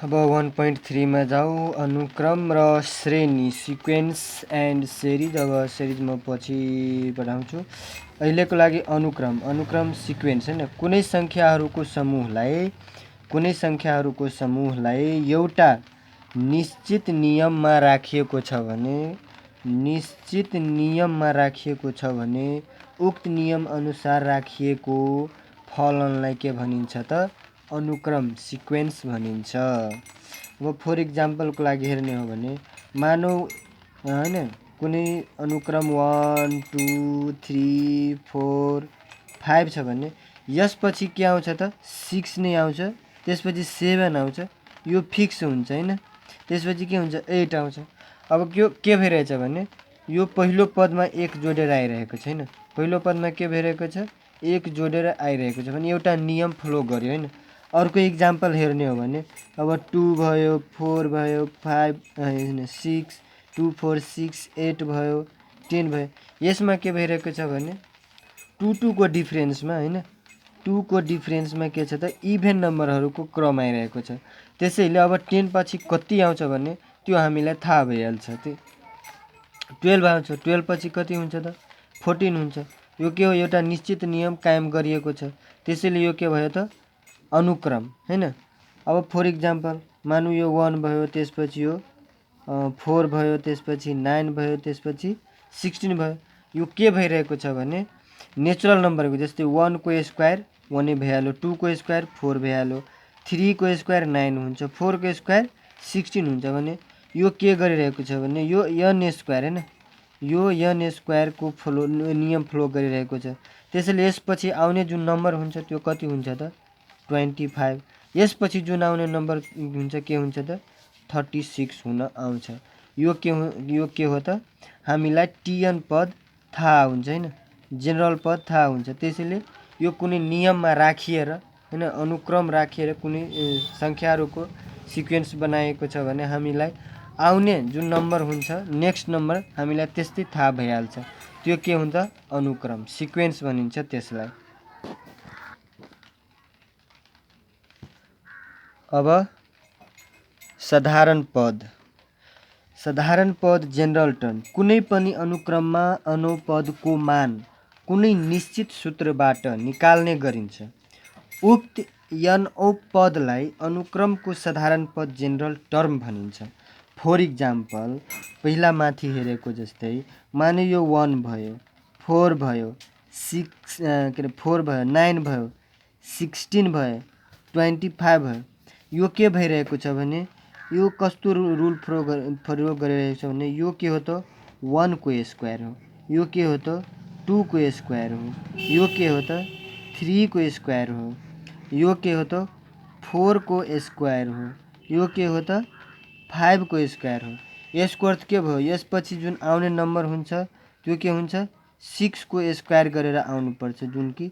अब 1.3 मा जाऊ। अनुक्रम र श्रेणी, सिक्वेन्स एन्ड सिरिज। अब सिरिज म पछि पढाउँछु। अहिलेको लागि अनुक्रम सिक्वेन्स हैन, कुनै सङ्ख्याहरूको समूहलाई एउटा निश्चित नियममा राखिएको छ भने उक्त नियम अनुसार राखिएको फलनलाई के भनिन्छ त? अनुक्रम, सिक्वेन्स भनिन्छ। अब फर इक्जाम्पलको लागि हेर्ने हो भने मानौ हैन, कुनै अनुक्रम 1 2 3 4 5 छ भने यसपछि के आउँछ त? 6 नै आउँछ, त्यसपछि 7 आउँछ, यो फिक्स हुन्छ हैन। त्यसपछि के हुन्छ? 8 आउँछ। अब यो के भइरहेछ भने यो पहिलो पदमा 1 जोडेर आइरहेको छैन, पहिलो पदमा के भइरहेको छ? 1 जोडेर आइरहेको छ भने एउटा नियम फ्लो गर्यो हैन। अर्को इक्जाम्पल हेर्ने हो भने अब 2 भयो, 4 भयो, 5 6 2 4 6 8 भयो, 10 भयो। यसमा के भइरहेको छ भने 2 को डिफरेन्समा हैन, 2 को डिफरेन्समा के छ त? इभेन नम्बरहरूको क्रम आइरहेको छ। त्यसैले अब 10 पछि कति आउँछ भने त्यो हामीलाई थाहा भइहाल्छ। त्यो 12 आउँछ, 12 पछि कति हुन्छ त? 14 हुन्छ। यो के हो? एउटा निश्चित नियम कायम गरिएको छ। त्यसैले यो के भयो त? अनुक्रम हैन। अब फर इक्जाम्पल मानु यो 1 भयो, त्यसपछि यो 4 भयो, त्यसपछि 9 भयो, त्यसपछि 16 भयो। यो के भइरहेको छ भने नेचुरल नम्बरको, जस्तै 1 को स्क्वायर 1 नै भइहाल्यो, 2 को स्क्वायर 4 भइहाल्यो, 3 को स्क्वायर 9 हुन्छ, 4 को स्क्वायर 16 हुन्छ भने यो के गरिरहेको छ भने यो n स्क्वायर हैन, यो n स्क्वायरको नियम फ्लो गरिरहेको छ। त्यसैले यसपछि आउने जुन नम्बर हुन्छ त्यो कति हुन्छ त? 25। यसपछि जुन आउने नम्बर हुन्छ के हुन्छ त? 36 हुन आउँछ। यो के हो त? हामीलाई TN पद थाहा हुन्छ हैन, जेनरल पद थाहा हुन्छ। त्यसैले यो कुनै नियममा राखिएर हैन, अनुक्रम राखिएर कुनै सङ्ख्याहरूको सिक्वेन्स बनाएको छ भने हामीलाई आउने जुन नम्बर हुन्छ, नेक्स्ट नम्बर हामीलाई त्यस्तै थाहा भइहाल्छ। त्यो के हुन्छ? अनुक्रम, सिक्वेन्स भनिन्छ त्यसलाई। अब साधारण पद जेनरल टर्म। कुनै पनि अनुक्रममा अनुपदको मान कुनै निश्चित सूत्रबाट निकाल्ने गरिन्छ। उक्त n पदलाई अनुक्रमको साधारण पद जेनरल टर्म भनिन्छ। फर इक्जाम्पल पहिला माथि हेरेको जस्तै माने यो 1 भयो, 4 भयो, 4 भयो, 9 भयो, 16 भयो, 25 भयो। यो के भइरहेको छ भने यो कस्तो रुल प्रयोग गरिरहेको छ भने यो के हो त? 1 को स्क्वायर हो, यो के हो त? 2 को स्क्वायर हो, यो के हो त? 3 को स्क्वायर हो, यो के हो त? 4 को स्क्वायर हो, यो के हो त? 5 को स्क्वायर हो। यसको अर्थ के भयो? यसपछि जुन आउने नम्बर हुन्छ त्यो के हुन्छ? 6 को स्क्वायर गरेर आउनुपर्छ, जुन कि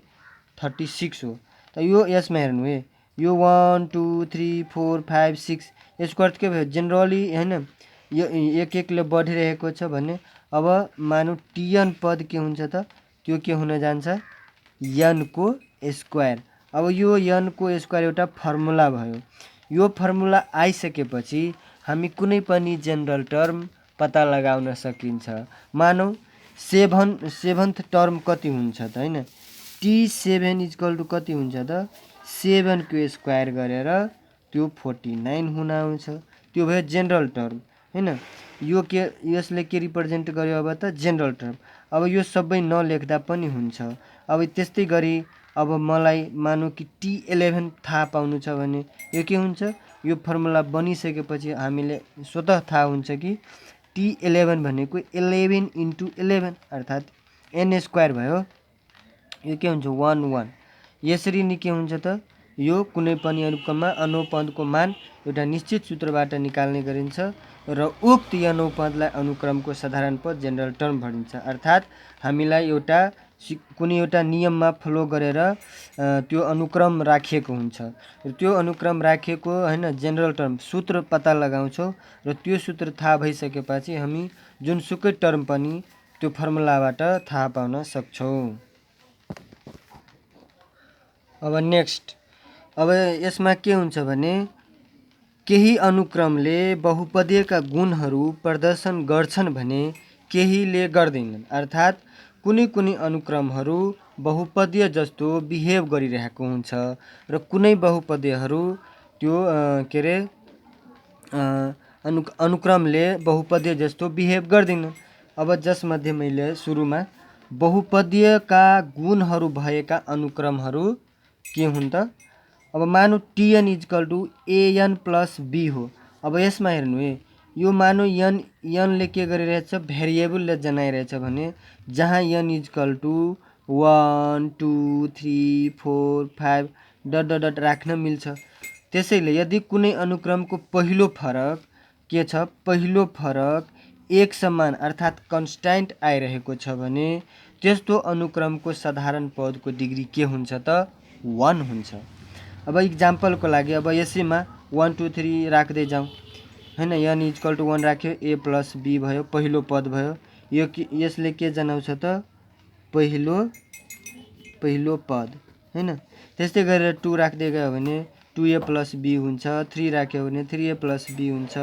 36 हो। त यो यसमा हेर्नु है, यो 1 2 3 4 5 6, यसको अर्थ के भयो? जेनरली हैन, यो एक एकले बढिरहेको छ भने अब मानु TN पद के हुन्छ त? त्यो के हुन जान्छ? n को स्क्वायर। अब यो n को स्क्वायर एउटा फर्मुला भयो। यो फर्मुला आइसकेपछि हामी कुनै पनि जेनरल टर्म पत्ता लगाउन सकिन्छ। मानौ 7th टर्म कति हुन्छ त हैन? T7 इक्वल टु कति हुन्छ त? 7 को स्क्वायर गरेर त्यो 49 हुन आउँछ। त्यो भयो जेनरल टर्म हैन। यो के, यसले के रिप्रेजेन्ट गर्यो अब त? General term. अब यो सबै नलेख्दा पनि हुन्छ। अब त्यस्तै गरी अब मलाई मानु कि T11 थाहा पाउनु छ भने यो के हुन्छ? यो फर्मुला बनिसकेपछि हामीले स्वतः थाहा हुन्छ कि T11 भनेको 11 × 11 अर्थात् n स्क्वायर भयो। यो के हुन्छ? 1 1। यसरी नै के हुन्छ त? यो कुनै पनि अनुक्रममा अनुपदको मान एउटा निश्चित सूत्रबाट निकाल्ने गरिन्छ र उक्त अनुपदलाई अनुक्रमको साधारण पद जेनरल टर्म भनिन्छ। अर्थात् हामीलाई कुनै एउटा नियममा फ्लो गरेर त्यो अनुक्रम राखिएको हुन्छ र त्यो अनुक्रम राखिएको हैन जेनरल टर्म सूत्र पत्ता लगाउँछौँ र त्यो सूत्र थाहा भइसकेपछि हामी जुनसुकै टर्म पनि त्यो फर्मुलाबाट थाहा पाउन सक्छौँ। अब नेक्स्ट, अब यसमा के हुन्छ भने केही अनुक्रमले बहुपदीयका गुणहरू प्रदर्शन गर्छन् भने केहीले गर्दैनन्। अर्थात् कुनै कुनै अनुक्रमहरू बहुपदीय जस्तो बिहेभ गरिरहेको हुन्छ र कुनै बहुपदीयहरू त्यो अनुक्रमले बहुपदीय जस्तो बिहेभ गर्दैनन्। अब जसमध्ये मैले सुरुमा बहुपदीयका गुणहरू भएका अनुक्रमहरू के हुन् त? अब मानौँ T N is equal to A N plus B हो। अब यसमा हेर्नु है, यो मानौँ यनले के गरिरहेछ, भेरिएबलले जनाइरहेछ भने जहाँ N equal to 1 2 3 4 5 dot dot dot राख्न मिल्छ। त्यसैले यदि कुनै अनुक्रमको पहिलो फरक के छ, पहिलो फरक एक समान अर्थात् कन्स्ट्यान्ट आइरहेको छ भने त्यस्तो अनुक्रमको साधारण पदको डिग्री के हुन्छ त? 1 हुन्छ। अब इक्जाम्पलको लागि अब यसैमा 1 2 3 राख्दै जाउँ हैन। एन इजकल टु 1 राख्यो, ए प्लस बी भयो, पहिलो पद भयो। यसले के जनाउँछ त? पहिलो पद हैन। त्यस्तै गरेर 2 राख्दै गयो भने 2a प्लस बी हुन्छ, 3 राख्यो भने 3a प्लस बी हुन्छ,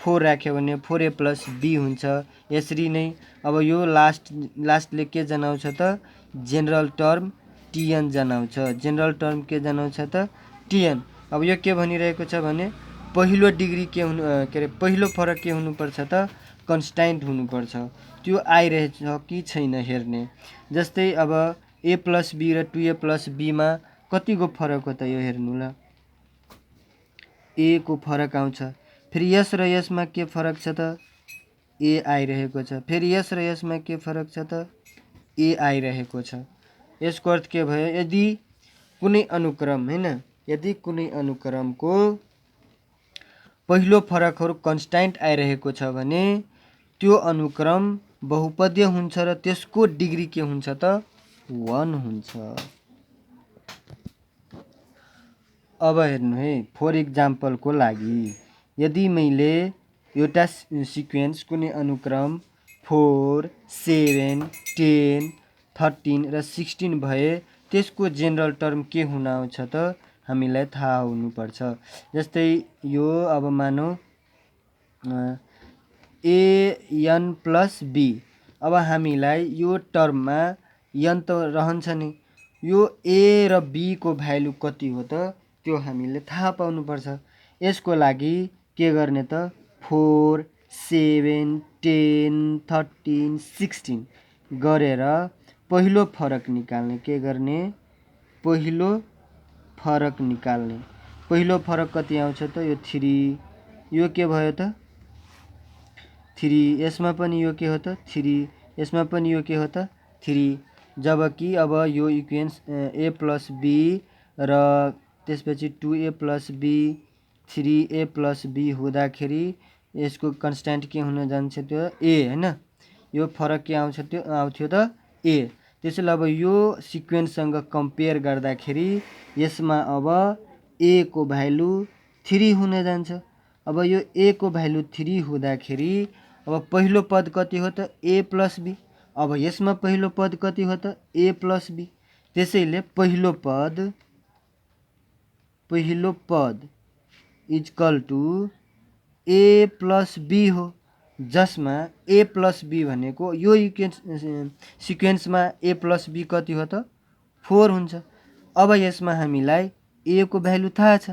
4 राख्यो भने 4a प्लस बी हुन्छ। यसरी नै अब यो लास्टले के जनाउँछ त? जेनरल टर्म टिएन जनाउँछ। जेनरल टर्म के जनाउँछ त? टिएन। अब यो के भनिरहेको छ भने पहिलो डिग्री के हुनु पहिलो फरक के हुनुपर्छ त? कन्स्ट्यान्ट हुनुपर्छ। त्यो आइरहेछ कि छैन हेर्ने। जस्तै अब ए प्लस बी र 2a प्लस बीमा कतिको फरक हो त यो हेर्नु ल। ए को फरक आउँछ। फेरि यस र यसमा के फरक छ त? ए आइरहेको छ। फेरि यस र यसमा के फरक छ त? ए आइरहेको छ। यसको अर्थ के भयो? यदि कुनै अनुक्रम हैन, यदि कुनै अनुक्रमको पहिलो फरकहरू कन्स्ट्यान्ट आइरहेको छ भने त्यो अनुक्रम बहुपदीय हुन्छ र त्यसको डिग्री के हुन्छ त? 1 हुन्छ। अब हेर्नु है, फर इक्जाम्पलको लागि यदि मैले एउटा सिक्वेन्स कुनै अनुक्रम 4 7 10 13 र 16 भए त्यसको जेनरल टर्म के हुन आउँछ त? हामीलाई थाहा हुनुपर्छ। जस्तै यो अब मानौँ एन प्लस बी। अब हामीलाई यो टर्ममा एन त रहन्छ नि, यो ए र बी को भ्यालु कति हो त त्यो हामीले थाहा पाउनुपर्छ। यसको लागि के गर्ने त? 4 7 10 13 16 गरेर पहिलो फरक निकाल्ने। के गर्ने? पहिलो फरक निकाल्ने। पहिलो फरक कति आउँछ त? यो 3। यो के भयो त? 3। यसमा पनि यो के हो त? 3। यसमा पनि यो के हो त? 3। जबकि अब यो इक्वेन्स ए प्लस बी र त्यसपछि 2a plus be 3a plus be हुँदाखेरि यसको कन्स्ट्यान्ट के हुन जान्छ? त्यो ए हैन। यो फरक के आउँछ? त्यो आउँथ्यो त ए। त्यसैले अब यो सिक्वेन्ससँग कम्पेयर गर्दाखेरि यसमा अब ए को भ्यालु 3 हुन जान्छ। अब यो ए को भ्यालु 3 हुँदाखेरि अब पहिलो पद कति हो त? ए प्लस बी। अब यसमा पहिलो पद कति हो त? ए प्लस बी। त्यसैले पहिलो पद equal to A plus B हो, जसमा ए प्लस बी भनेको यो सिक्वेन्समा ए प्लस बी कति हो त? 4 हुन्छ। अब यसमा हामीलाई ए को भ्यालु थाहा छ,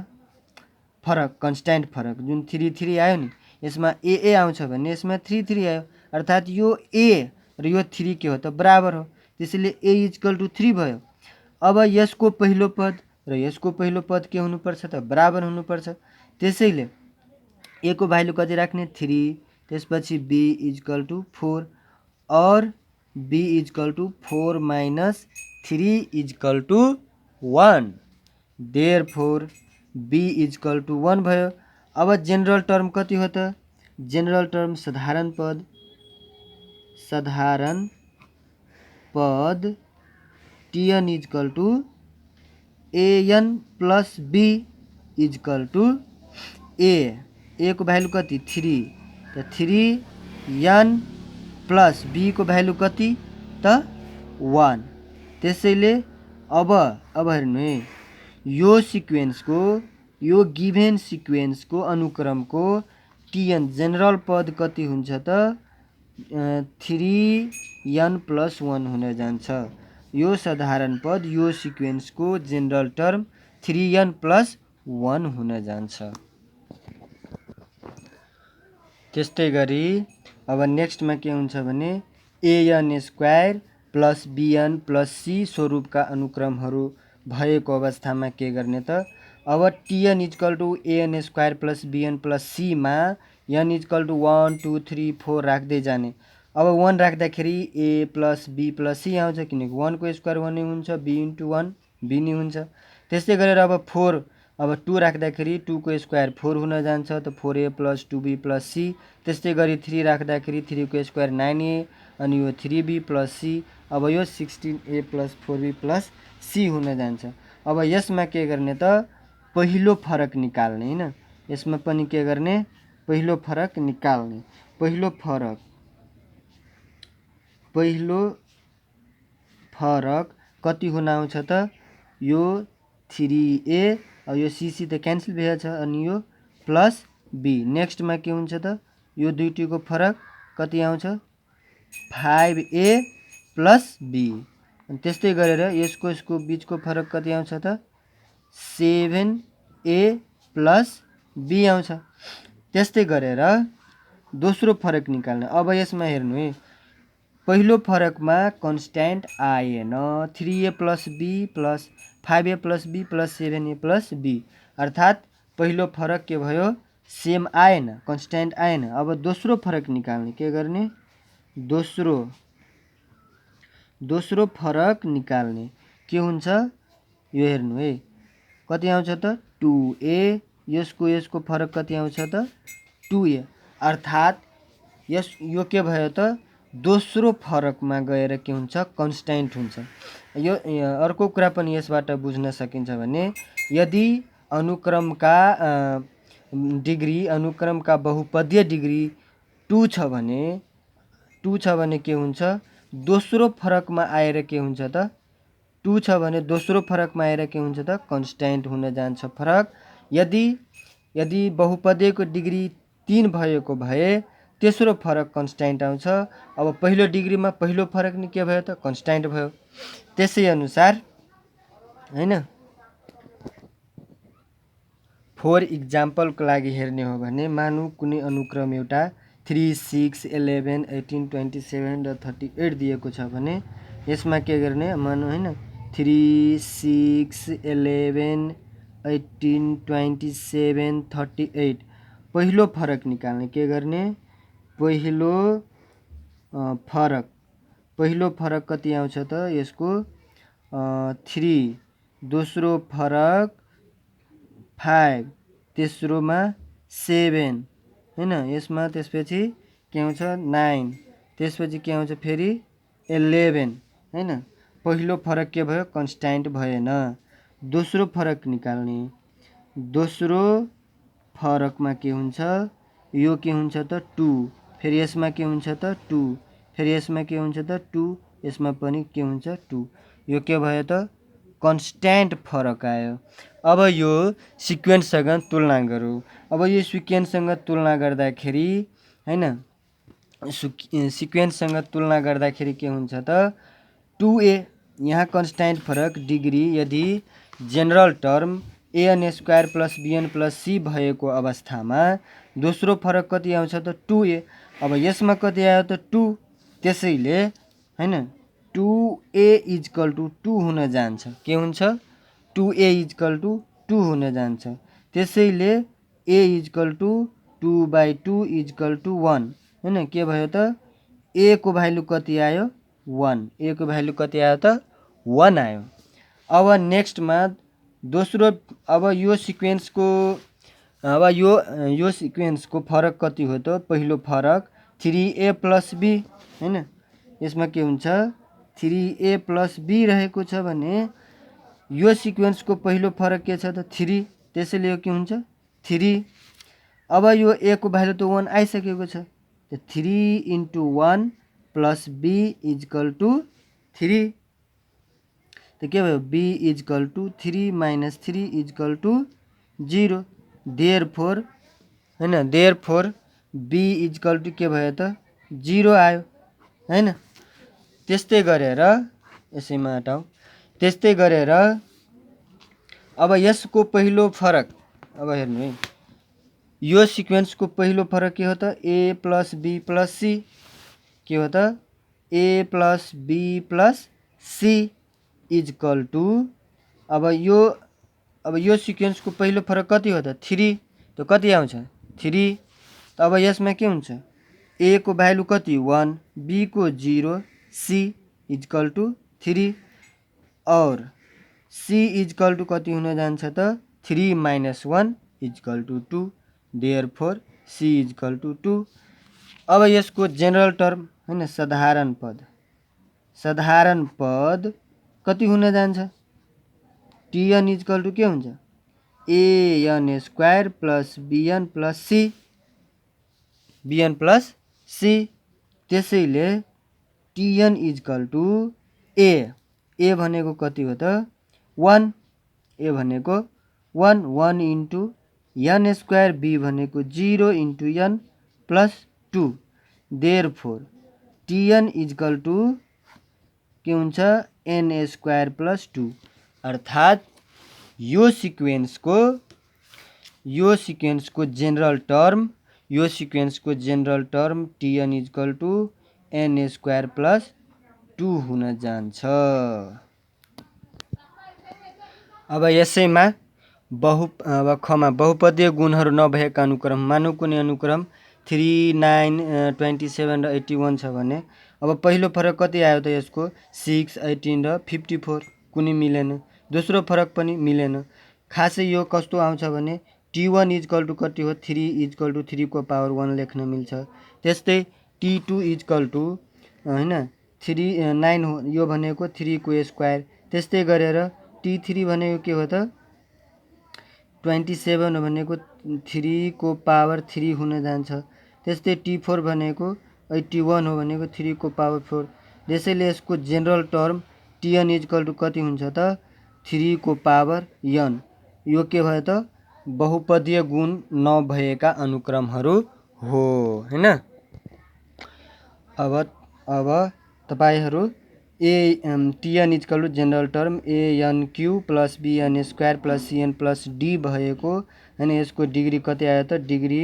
फरक कन्स्ट्यान्ट फरक जुन 3 3 आयो नि, यसमा ए आउँछ भने यसमा 3 3 आयो। अर्थात् यो ए र यो 3 के हो त? बराबर हो। त्यसैले ए इजकल टु 3 भयो। अब यसको पहिलो पद र यसको पहिलो पद के हुनुपर्छ त? बराबर हुनुपर्छ। त्यसैले ए को भ्यालु कति राख्ने? 3। त्यसपछि बी इजकल टु 4 और B is equal to 4 minus 3 equal to 1। Therefore B is equal to 1 भयो। अब जेनरल टर्म कति हो त? जेनरल टर्म साधारण पद t n is equal to n plus b is equal to a को भ्यालु कति? 3। त 3 एन प्लस बी को भ्यालु कति त? 1। त्यसैले अब हेर्नु है, यो सिक्वेन्सको यो गिभेन सिक्वेन्सको अनुक्रमको टिएन जेनरल पद कति हुन्छ त 3n+1 हुन जान्छ। यो साधारण पद यो सिक्वेन्सको जेनरल टर्म 3n+1 हुन जान्छ। त्यस्तै गरी अब नेक्स्टमा के हुन्छ भने an² plus bn plus c स्वरूपका अनुक्रमहरू भएको अवस्थामा के गर्ने त अब tn = an² plus bn plus c मा n = 1 2 3 4 राख्दै जाने। अब 1 राख्दाखेरि a plus b plus c आउँछ किनकि 1 को स्क्वायर 1 नै हुन्छ, b × 1 b नै हुन्छ। त्यस्तै गरेर अब 4 अब 2 राख्दाखेरि 2 को स्क्वायर 4 हुन जान्छ त 4a plus 2b plus c। त्यस्तै गरी 3 राख्दाखेरि 3 को स्क्वायर 9a अनि यो 3b प्लस c। अब यो 16a plus 4b plus c हुन जान्छ। अब यसमा के गर्ने त पहिलो फरक निकाल्ने हैन। यसमा पनि के गर्ने पहिलो फरक निकाल्ने। पहिलो फरक कति हुन आउँछ त यो 3a यो cc त क्यान्सल भएछ अनि यो प्लस b। नेक्स्टमा के हुन्छ त यो दुईटीको फरक कति आउँछ 5a प्लस b। त्यस्तै गरेर यसको बीचको फरक कति आउँछ त 7a प्लस b आउँछ। त्यस्तै गरेर दोस्रो फरक निकाल्ने। अब यसमा हेर्नु है पहिलो फरकमा कन्स्ट्यान्ट आएन 3a plus b plus 5a plus b plus 7a plus b अर्थात् पहिलो फरक के भयो सेम आएन, कन्स्ट्यान्ट आएन। अब दोस्रो फरक निकाल्ने। के गर्ने दोस्रो फरक निकाल्ने के हुन्छ यो हेर्नु है कति आउँछ त 2a यसको फरक कति आउँछ त 2a अर्थात् यो के भयो त दोस्रो फरकमा गएर के हुन्छ कन्स्ट्यान्ट हुन्छ। यो अर्को कुरा पनि यसबाट बुझ्न सकिन्छ भने यदि अनुक्रमका बहुपदीय डिग्री 2 छ भने के हुन्छ दोस्रो फरकमा आएर के हुन्छ त 2 छ भने दोस्रो फरकमा आएर के हुन्छ त कन्स्ट्यान्ट हुन जान्छ फरक। यदि बहुपदीयको डिग्री 3 भएको भए तेस्रो फरक कन्स्ट्यान्ट आउँछ। अब पहिलो डिग्रीमा पहिलो फरक नि के भयो त कन्स्ट्यान्ट भयो। त्यसै अनुसार हैन फर इक्जाम्पलको लागि हेर्ने हो भने मानौँ कुनै अनुक्रम एउटा 3 6 11 18 27 र 38 दिएको छ भने यसमा के गर्ने मानौँ हैन 3 6 11 18 27 38 पहिलो फरक निकाल्ने। के गर्ने पहिलो फरक कति आउँछ त यसको 3 दोस्रो फरक 5 तेस्रोमा 7 हैन यसमा त्यसपछि के आउँछ 9 त्यसपछि के आउँछ फेरि 11 हैन पहिलो फरक के भयो कन्स्ट्यान्ट भएन। दोस्रो फरक निकाल्ने। दोस्रो फरकमा के हुन्छ यो के हुन्छ त 2 फेरि यसमा के हुन्छ त 2 फेरि यसमा के हुन्छ त 2 यसमा पनि के हुन्छ 2 यो के भयो त कन्स्ट्यान्ट फरक आयो। अब यो सिक्वेन्ससँग तुलना गरौँ। अब यो सिक्वेन्ससँग तुलना गर्दाखेरि हैन सिक्वेन्ससँग तुलना गर्दाखेरि के हुन्छ त 2a यहाँ कन्स्ट्यान्ट फरक डिग्री यदि general term an² plus bn plus c भएको अवस्थामा दोस्रो फरक कति आउँछ त 2a। अब यसमा कति आयो त 2 त्यसैले हैन 2a = 2 हुन जान्छ। के हुन्छ 2a = 2 हुन जान्छ। त्यसैले a = 2/2 = 1 हैन के भयो त a को भ्यालु कति आयो 1 a को भ्यालु कति आयो त 1 आयो। अब नेक्स्टमा दोस्रो अब यो सिक्वेन्सको फरक कति हो त पहिलो फरक 3a प्लस b हैन यसमा के हुन्छ 3a प्लस b रहेको छ भने यो सिक्वेन्सको पहिलो फरक के छ त 3 त्यसैले यो के हुन्छ 3। अब यो a को भ्यालु त 1 आइसकेको छ 3 × 1 प्लस b = 3 त के भयो b = 3 - 3 = 0 देयरफोर हैन देयरफोर बी इक्वल टु के भयो त 0 आयो हैन। त्यस्तै गरेर यसैमा हटाऊ। त्यस्तै गरेर अब यसको पहिलो फरक अब हेर्नु है, यो सिक्वेन्सको पहिलो फरक के हो त ए प्लस बी प्लस सी के हो त ए plus b plus c equal to अब यो सिक्वेन्सको पहिलो फरक कति हो त 3 त कति आउँछ 3। त अब यसमा के हुन्छ ए को भ्यालु कति 1 बी को 0 सी इक्वल टु 3 और सी इक्वल टु कति हुन जान्छ त 3 minus 1 equal to 2 therefore C equal to 2। अब यसको जेनरल टर्म हैन साधारण पद कति हुन जान्छ टीएन इक्वल टु के हुन्छ an square plus B N plus C. त्यसैले टीएन इक्वल टु ए भनेको कति हो त 1 ए भनेको 1 इन्टु एन स्क्वायर बी भनेको 0 into n plus 2 therefore t n equal to के हुन्छ एन स्क्वायर प्लस 2 अर्थात् यो सिक्वेन्सको general term t n equal to n square plus 2 हुन जान्छ। अब यसैमा बहुपदीय गुणहरू नभएका अनुक्रम मानौँ कुनै अनुक्रम 3, 9, 27 र 81 छ भने अब पहिलो फरक कति आयो त यसको 6, 18 र 54 कुनै मिलेन। दोस्रो फरक पनि मिलेन। खासै यो कस्तो आउँछ भने T1 इक्वल टु कति हो 3 इक्वल टु 3 को पावर 1 लेख्न मिल्छ। त्यस्तै T2 इक्वल टु हैन 9 हो यो भनेको 3 को स्क्वायर। त्यस्तै गरेर T3 भनेको के हो त 27 हो भनेको 3 को पावर 3 हुन जान्छ। त्यस्तै T4 भनेको 81 हो भनेको 3 को पावर 4। त्यसैले यसको general term Tn equal to कति हुन्छ त 3 को पावर n। यो के भयो त बहुपदीय गुण नभएका अनुक्रमहरू हो हैन। अब तपाईहरु Tn equal to general term ANQ plus BN square plus CN plus D भएको हैन यसको डिग्री कति आयो त डिग्री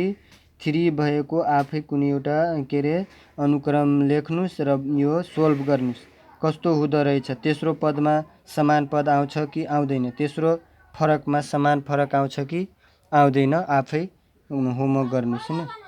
3 भएको आफै कुनै एउटा के रे अनुक्रम लेख्नुस् र यो सोल्भ गर्नुस् कस्तो हुँदो रहेछ। तेस्रो पदमा समान पद आउँछ कि आउँदैन, तेस्रो फरकमा समान फरक आउँछ कि आउँदैन आफै होमवर्क गर्नुस् हैन।